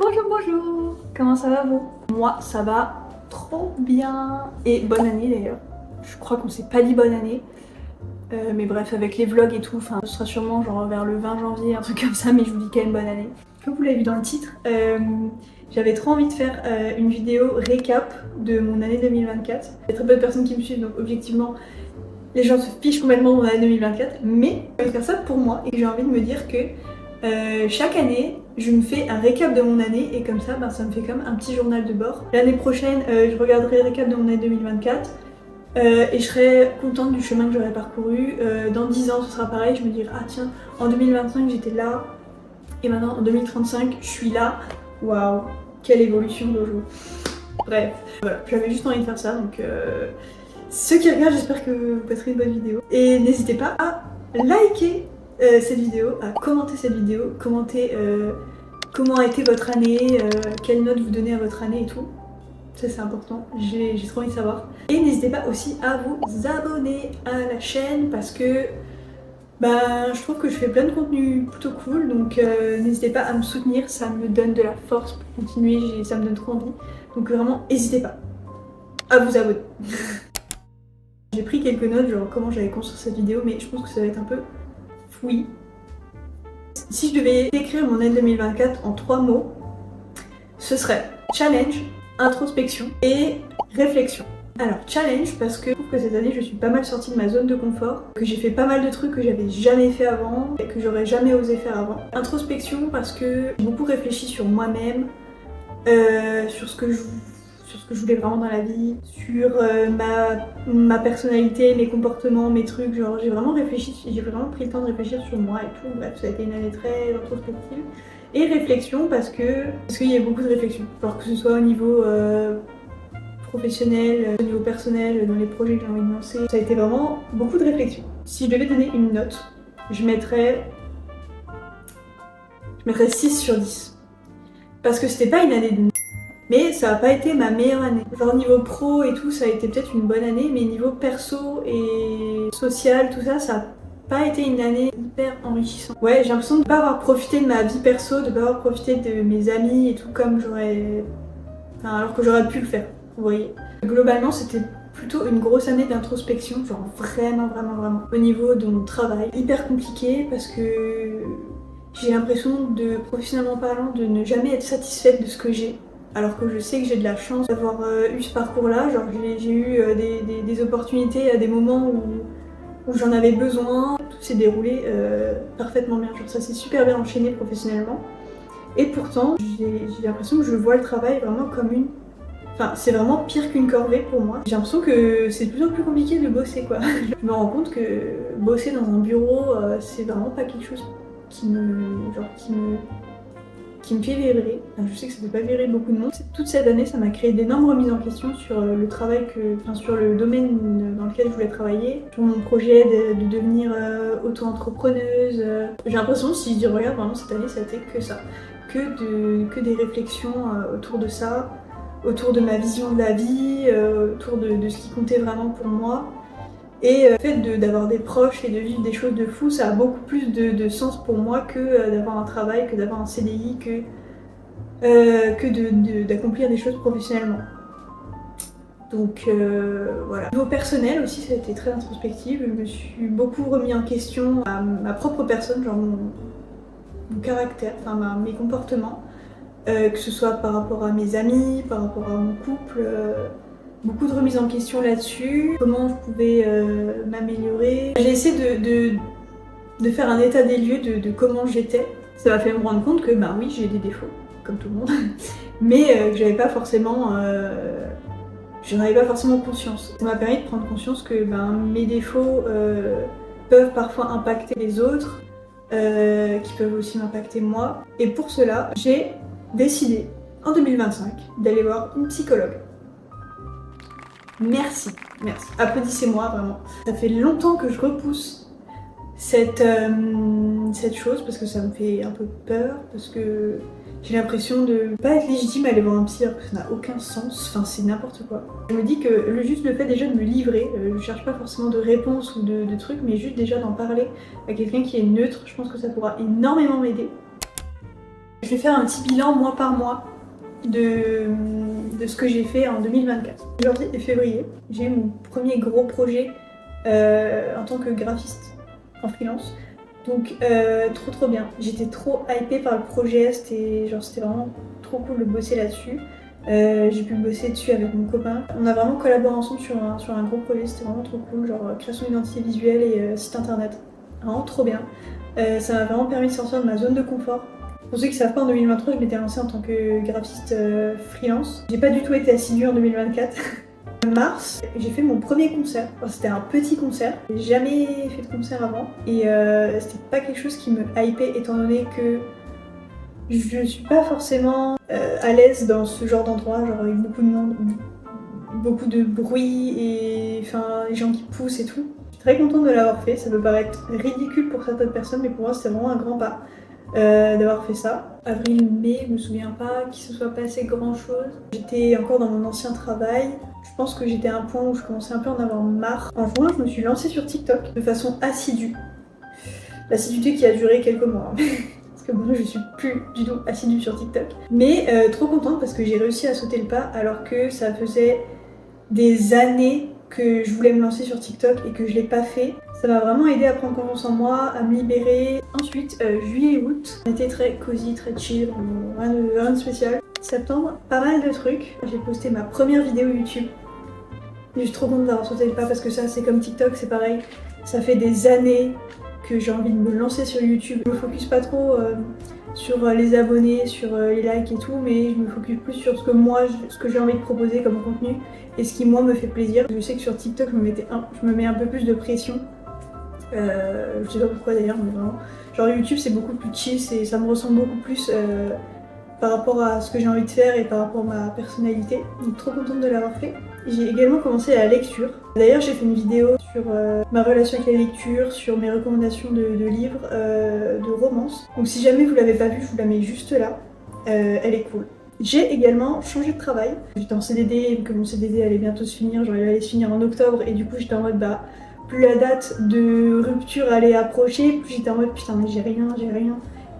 Bonjour, bonjour. Comment ça va vous? Moi, ça va trop bien. Et bonne année d'ailleurs. Je crois qu'on s'est pas dit bonne année. Mais bref, avec les vlogs et tout, enfin, ce sera sûrement genre vers le 20 janvier, un truc comme ça, mais je vous dis quand même bonne année. Comme vous l'avez vu dans le titre, j'avais trop envie de faire une vidéo récap de mon année 2024. Il y a très peu de personnes qui me suivent, donc objectivement, les gens se fichent complètement de mon année 2024. Mais je vais faire ça pour moi et j'ai envie de me dire que chaque année, je me fais un récap de mon année et comme ça, ça me fait comme un petit journal de bord. L'année prochaine, je regarderai le récap de mon année 2024 et je serai contente du chemin que j'aurai parcouru. Dans 10 ans, ce sera pareil, je me dirai ah tiens, en 2025 j'étais là et maintenant en 2035 je suis là. Waouh, quelle évolution d'aujourd'hui. Bref, voilà, j'avais juste envie de faire ça donc ceux qui regardent, j'espère que vous passerez une bonne vidéo. Et n'hésitez pas à liker cette vidéo, à commenter cette vidéo, commenter comment a été votre année, quelle note vous donnez à votre année et tout. Ça c'est important, j'ai trop envie de savoir. Et n'hésitez pas aussi à vous abonner à la chaîne parce que je trouve que je fais plein de contenu plutôt cool, donc n'hésitez pas à me soutenir, ça me donne de la force pour continuer, ça me donne trop envie. Donc vraiment, n'hésitez pas à vous abonner. J'ai pris quelques notes, genre comment j'allais construire cette vidéo, mais je pense que ça va être un peu fouillis. Si je devais décrire mon année 2024 en 3 mots, ce serait challenge, introspection et réflexion. Alors challenge parce que je trouve que cette année je suis pas mal sortie de ma zone de confort, que j'ai fait pas mal de trucs que j'avais jamais fait avant et que j'aurais jamais osé faire avant. Introspection parce que j'ai beaucoup réfléchi sur moi-même, sur ce que je voulais vraiment dans la vie, sur ma personnalité, mes comportements, mes trucs, genre j'ai vraiment réfléchi, j'ai vraiment pris le temps de réfléchir sur moi et tout, bref ça a été une année très introspective. Et réflexion parce qu'il y a beaucoup de réflexion, genre que ce soit au niveau professionnel, au niveau personnel, dans les projets que j'ai envie de lancer, ça a été vraiment beaucoup de réflexion. Si je devais donner une note, je mettrais 6 sur 10. Parce que c'était pas une année de mais ça a pas été ma meilleure année. Genre niveau pro et tout, ça a été peut-être une bonne année, mais niveau perso et social, tout ça, ça a pas été une année hyper enrichissante. Ouais, j'ai l'impression de pas avoir profité de ma vie perso, de pas avoir profité de mes amis et tout comme j'aurais... Enfin, alors que j'aurais pu le faire, vous voyez. Globalement, c'était plutôt une grosse année d'introspection, genre vraiment. Au niveau de mon travail, hyper compliqué parce que j'ai l'impression de, professionnellement parlant, de ne jamais être satisfaite de ce que j'ai. Alors que je sais que j'ai de la chance d'avoir eu ce parcours-là, genre j'ai eu des opportunités à des moments où j'en avais besoin. Tout s'est déroulé parfaitement bien, genre ça s'est super bien enchaîné professionnellement. Et pourtant, j'ai l'impression que je vois le travail vraiment comme une... Enfin, c'est vraiment pire qu'une corvée pour moi. J'ai l'impression que c'est de plus en plus compliqué de bosser, quoi. Je me rends compte que bosser dans un bureau, c'est vraiment pas quelque chose qui me fait vibrer. Enfin, je sais que ça fait pas vibrer beaucoup de monde. Toute cette année, ça m'a créé d'énormes remises en question sur le travail sur le domaine dans lequel je voulais travailler, sur mon projet de devenir auto-entrepreneuse. J'ai l'impression, si je regarde vraiment cette année, ça a été que ça. Que des réflexions autour de ça, autour de ma vision de la vie, autour de ce qui comptait vraiment pour moi. Et le fait d'avoir des proches et de vivre des choses de fou, ça a beaucoup plus de sens pour moi que d'avoir un travail, que d'avoir un CDI, que d'accomplir des choses professionnellement. Donc voilà. Au niveau personnel aussi, ça a été très introspectif. Je me suis beaucoup remis en question à ma propre personne, genre mon caractère, enfin mes comportements, que ce soit par rapport à mes amis, par rapport à mon couple. Beaucoup de remises en question là-dessus, comment je pouvais m'améliorer. J'ai essayé de faire un état des lieux de comment j'étais. Ça m'a fait me rendre compte que oui, j'ai des défauts, comme tout le monde, mais que j'en avais pas forcément conscience. Ça m'a permis de prendre conscience que mes défauts peuvent parfois impacter les autres, qui peuvent aussi m'impacter moi. Et pour cela, j'ai décidé en 2025 d'aller voir une psychologue. Merci. Applaudissez-moi vraiment. Ça fait longtemps que je repousse cette chose parce que ça me fait un peu peur, parce que j'ai l'impression de pas être légitime à aller voir un psy alors que ça n'a aucun sens, enfin c'est n'importe quoi. Je me dis que juste le fait déjà de me livrer, je cherche pas forcément de réponse ou de trucs, mais juste déjà d'en parler à quelqu'un qui est neutre, je pense que ça pourra énormément m'aider. Je vais faire un petit bilan mois par mois de ce que j'ai fait en 2024. Janvier et février, j'ai eu mon premier gros projet en tant que graphiste en freelance. Donc trop bien. J'étais trop hypée par le projet, c'était vraiment trop cool de bosser là-dessus. J'ai pu bosser dessus avec mon copain. On a vraiment collaboré ensemble sur un gros projet, c'était vraiment trop cool, genre création d'identité visuelle et site internet. Vraiment trop bien. Ça m'a vraiment permis de sortir de ma zone de confort. Pour ceux qui ne savent pas, en 2023, je m'étais lancée en tant que graphiste freelance. J'ai pas du tout été assidue en 2024. En mars, j'ai fait mon premier concert. Enfin, c'était un petit concert. J'ai jamais fait de concert avant. Et c'était pas quelque chose qui me hypait étant donné que je suis pas forcément à l'aise dans ce genre d'endroit, genre avec beaucoup de monde, beaucoup de bruit et enfin les gens qui poussent et tout. Je suis très contente de l'avoir fait. Ça peut paraître ridicule pour certaines personnes, mais pour moi c'était vraiment un grand pas. D'avoir fait ça. Avril, mai, je me souviens pas qu'il se soit passé grand chose. J'étais encore dans mon ancien travail. Je pense que j'étais à un point où je commençais un peu à en avoir marre. En juin, je me suis lancée sur TikTok de façon assidue. L'assiduité qui a duré quelques mois. Parce que moi, je suis plus du tout assidue sur TikTok. Mais trop contente parce que j'ai réussi à sauter le pas alors que ça faisait des années que je voulais me lancer sur TikTok et que je l'ai pas fait. Ça m'a vraiment aidé à prendre confiance en moi, à me libérer. Ensuite, juillet et août, on était très cosy, très chill, rien de spécial. Septembre, pas mal de trucs. J'ai posté ma première vidéo YouTube. Je suis trop contente d'avoir sauté le pas parce que ça, c'est comme TikTok, c'est pareil. Ça fait des années que j'ai envie de me lancer sur YouTube. Je me focus pas trop sur les abonnés, sur les likes et tout, mais je me focus plus sur ce que j'ai envie de proposer comme contenu et ce qui moi me fait plaisir. Je sais que sur TikTok je me mets un peu plus de pression. Je sais pas pourquoi d'ailleurs, mais vraiment. Genre YouTube c'est beaucoup plus chill, ça me ressemble beaucoup plus par rapport à ce que j'ai envie de faire et par rapport à ma personnalité. Donc trop contente de l'avoir fait. J'ai également commencé la lecture. D'ailleurs j'ai fait une vidéo sur ma relation avec la lecture, sur mes recommandations de livres, de romances. Donc si jamais vous l'avez pas vue, je vous la mets juste là. Elle est cool. J'ai également changé de travail. J'étais en CDD, que mon CDD allait bientôt se finir, genre il allait se finir en octobre et du coup j'étais en mode bah plus la date de rupture allait approcher, plus j'étais en mode putain mais j'ai rien,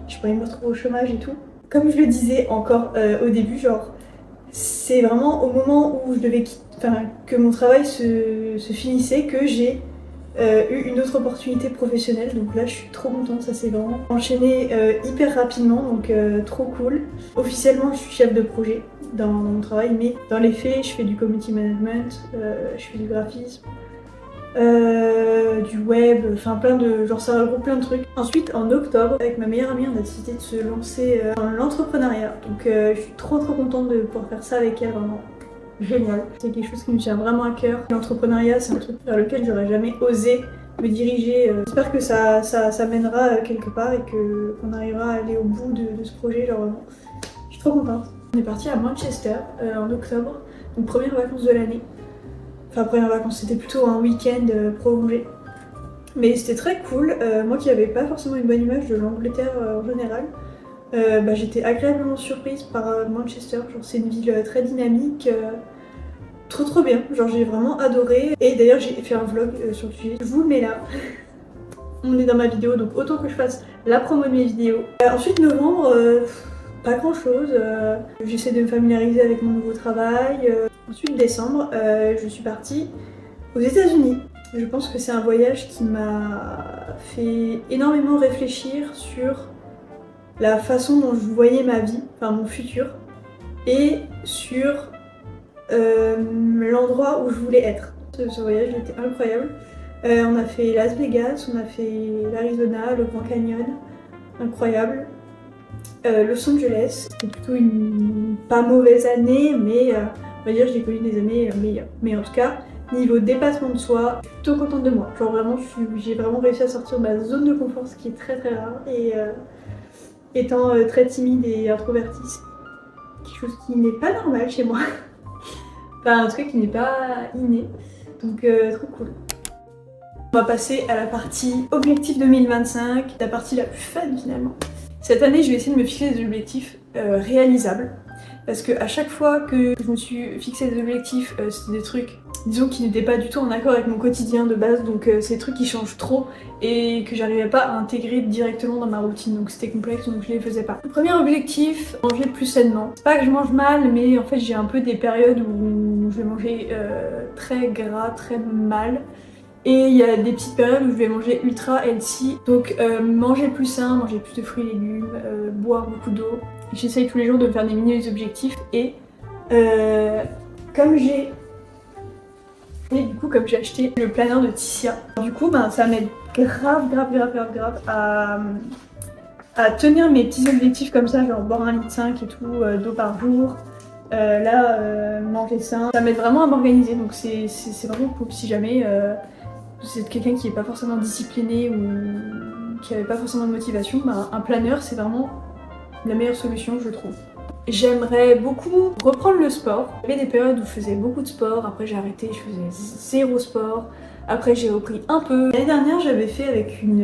je pourrais me retrouver au chômage et tout. Comme je le disais encore au début, genre c'est vraiment au moment où je devais que mon travail se finissait que j'ai eu une autre opportunité professionnelle, donc là je suis trop contente, ça s'est vraiment enchaîné hyper rapidement, donc trop cool. Officiellement je suis chef de projet dans mon travail, mais dans les faits je fais du community management, je fais du graphisme, du web, enfin plein de... genre ça regroupe plein de trucs. Ensuite en octobre, avec ma meilleure amie, on a décidé de se lancer dans l'entrepreneuriat, donc je suis trop contente de pouvoir faire ça avec elle, vraiment. Génial. C'est quelque chose qui me tient vraiment à cœur. L'entrepreneuriat, c'est un truc vers lequel j'aurais jamais osé me diriger. J'espère que ça mènera quelque part et qu'on arrivera à aller au bout de ce projet. Genre vraiment, je suis trop contente. On est parti à Manchester en octobre, donc première vacances de l'année. Enfin première vacances, c'était plutôt un week-end prolongé. Mais c'était très cool. Moi qui n'avais pas forcément une bonne image de l'Angleterre en général, j'étais agréablement surprise par Manchester. Genre c'est une ville très dynamique, trop bien, genre j'ai vraiment adoré. Et d'ailleurs j'ai fait un vlog sur le sujet, je vous le mets là. On est dans ma vidéo, donc autant que je fasse la promo de mes vidéos. Ensuite novembre, pas grand chose, j'essaie de me familiariser avec mon nouveau travail. Ensuite décembre, je suis partie aux États-Unis. Je pense que c'est un voyage qui m'a fait énormément réfléchir sur la façon dont je voyais ma vie, enfin mon futur, et sur l'endroit où je voulais être. Ce voyage était incroyable. On a fait Las Vegas, on a fait l'Arizona, le Grand Canyon, incroyable. Los Angeles, c'était plutôt une pas mauvaise année, mais on va dire j'ai connu des années meilleures. Mais en tout cas, niveau dépassement de soi, je suis plutôt contente de moi. Genre vraiment, j'ai vraiment réussi à sortir de ma zone de confort, ce qui est très rare. Et étant très timide et introvertie, c'est quelque chose qui n'est pas normal chez moi. Enfin, en tout cas, qui n'est pas inné. Donc, trop cool. On va passer à la partie objectif 2025, la partie la plus fun finalement. Cette année, je vais essayer de me fixer des objectifs réalisables. Parce que à chaque fois que je me suis fixé des objectifs, c'était des trucs disons qu'ils n'étaient pas du tout en accord avec mon quotidien de base, donc c'est des trucs qui changent trop et que j'arrivais pas à intégrer directement dans ma routine, donc c'était complexe, donc je les faisais pas. Le premier objectif, manger plus sainement. C'est pas que je mange mal, mais en fait j'ai un peu des périodes où je vais manger très gras, très mal. Et il y a des petites périodes où je vais manger ultra healthy, donc manger plus sain, manger plus de fruits et légumes, boire beaucoup d'eau. J'essaye tous les jours de me faire des mini objectifs et comme j'ai acheté le planeur de Tissia, du coup ça m'aide grave à tenir mes petits objectifs comme ça, genre boire 1,5 litre et tout d'eau par jour. Manger sain, ça m'aide vraiment à m'organiser, donc c'est vraiment cool. Si jamais vous êtes quelqu'un qui n'est pas forcément discipliné ou qui n'avait pas forcément de motivation, un planeur c'est vraiment la meilleure solution je trouve. J'aimerais beaucoup reprendre le sport. Il y avait des périodes où je faisais beaucoup de sport, après j'ai arrêté, je faisais zéro sport, après j'ai repris un peu. L'année dernière j'avais fait avec une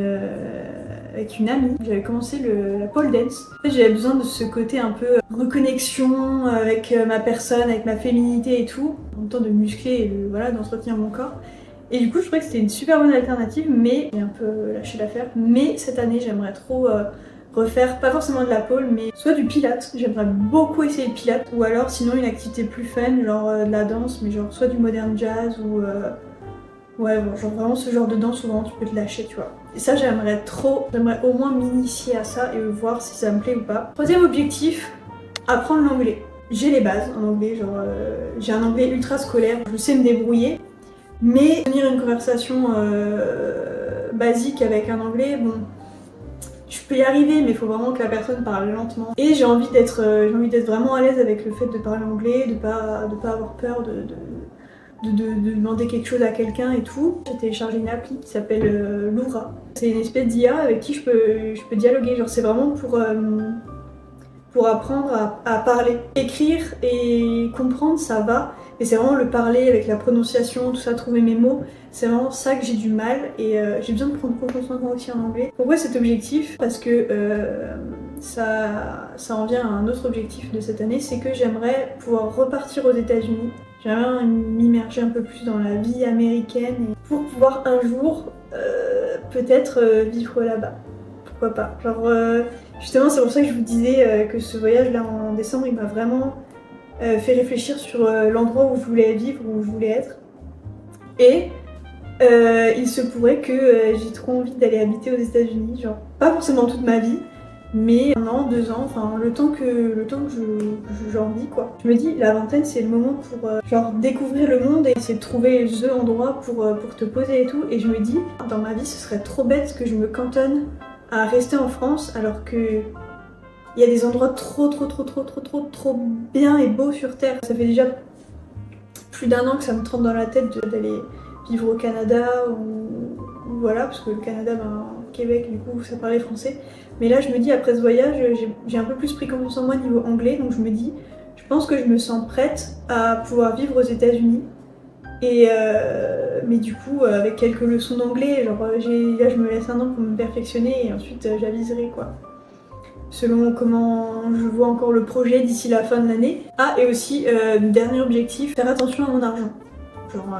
amie, j'avais commencé la pole dance. En fait, j'avais besoin de ce côté un peu reconnexion avec ma personne, avec ma féminité et tout, en même temps de muscler et voilà, d'entretenir mon corps. Et du coup je trouvais que c'était une super bonne alternative, mais j'ai un peu lâché l'affaire. Mais cette année j'aimerais trop refaire, pas forcément de la pole, mais soit du pilates. J'aimerais beaucoup essayer le pilates, ou alors sinon une activité plus fun, genre de la danse, mais genre soit du modern jazz ou ouais, bon, genre vraiment ce genre de danse où vraiment tu peux te lâcher, tu vois. Et ça j'aimerais au moins m'initier à ça et voir si ça me plaît ou pas. Troisième objectif, apprendre l'anglais. J'ai les bases en anglais, genre j'ai un anglais ultra scolaire, je sais me débrouiller, mais tenir une conversation basique avec un anglais, bon, je peux y arriver, mais il faut vraiment que la personne parle lentement. Et j'ai envie d'être vraiment à l'aise avec le fait de parler anglais, de pas avoir peur de demander quelque chose à quelqu'un et tout. J'ai téléchargé une appli qui s'appelle Loura. C'est une espèce d'IA avec qui je peux dialoguer. Genre c'est vraiment pour apprendre à parler. Écrire et comprendre, ça va. Mais c'est vraiment le parler avec la prononciation, tout ça, trouver mes mots. C'est vraiment ça que j'ai du mal et j'ai besoin de prendre confiance en moi aussi en anglais. Pourquoi cet objectif? Parce que ça en vient à un autre objectif de cette année, c'est que j'aimerais pouvoir repartir aux États-Unis. J'aimerais m'immerger un peu plus dans la vie américaine et pour pouvoir un jour peut-être vivre là-bas. Pourquoi pas? Genre justement c'est pour ça que je vous disais que ce voyage là en décembre il m'a vraiment fait réfléchir sur l'endroit où je voulais vivre, où je voulais être. Et il se pourrait que j'ai trop envie d'aller habiter aux États-Unis, genre pas forcément toute ma vie, mais 1 an, 2 ans, enfin le temps que j'en vis quoi. Je me dis la vingtaine c'est le moment pour genre découvrir le monde et essayer de trouver the endroit pour te poser et tout. Et je me dis dans ma vie ce serait trop bête que je me cantonne à rester en France alors que il y a des endroits trop bien et beaux sur Terre. Ça fait déjà plus d'1 an que ça me trempe dans la tête d'aller vivre au Canada ou voilà, parce que le Canada, Québec, du coup, ça parlait français. Mais là, je me dis, après ce voyage, j'ai un peu plus pris confiance en moi niveau anglais, donc je me dis, je pense que je me sens prête à pouvoir vivre aux États-Unis. Et mais du coup, avec quelques leçons d'anglais, genre là, je me laisse 1 an pour me perfectionner et ensuite j'aviserai quoi. Selon comment je vois encore le projet d'ici la fin de l'année. Ah, et aussi, dernier objectif, faire attention à mon argent. Genre,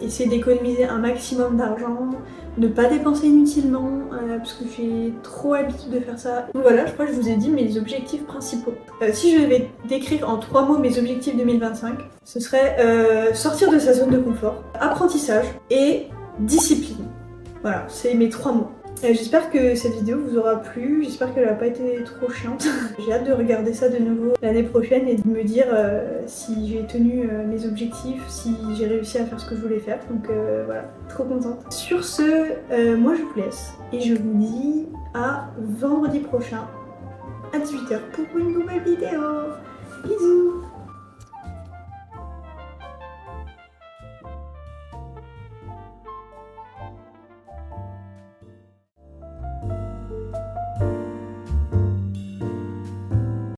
essayer d'économiser un maximum d'argent, ne pas dépenser inutilement, parce que j'ai trop l'habitude de faire ça. Donc voilà, je crois que je vous ai dit mes objectifs principaux. Si je devais décrire en 3 mots mes objectifs 2025, ce serait sortir de sa zone de confort, apprentissage et discipline. Voilà, c'est mes 3 mots. J'espère que cette vidéo vous aura plu, j'espère qu'elle n'a pas été trop chiante. J'ai hâte de regarder ça de nouveau l'année prochaine et de me dire si j'ai tenu mes objectifs, si j'ai réussi à faire ce que je voulais faire. Donc voilà, trop contente. Sur ce, moi je vous laisse et je vous dis à vendredi prochain à 18h pour une nouvelle vidéo. Bisous!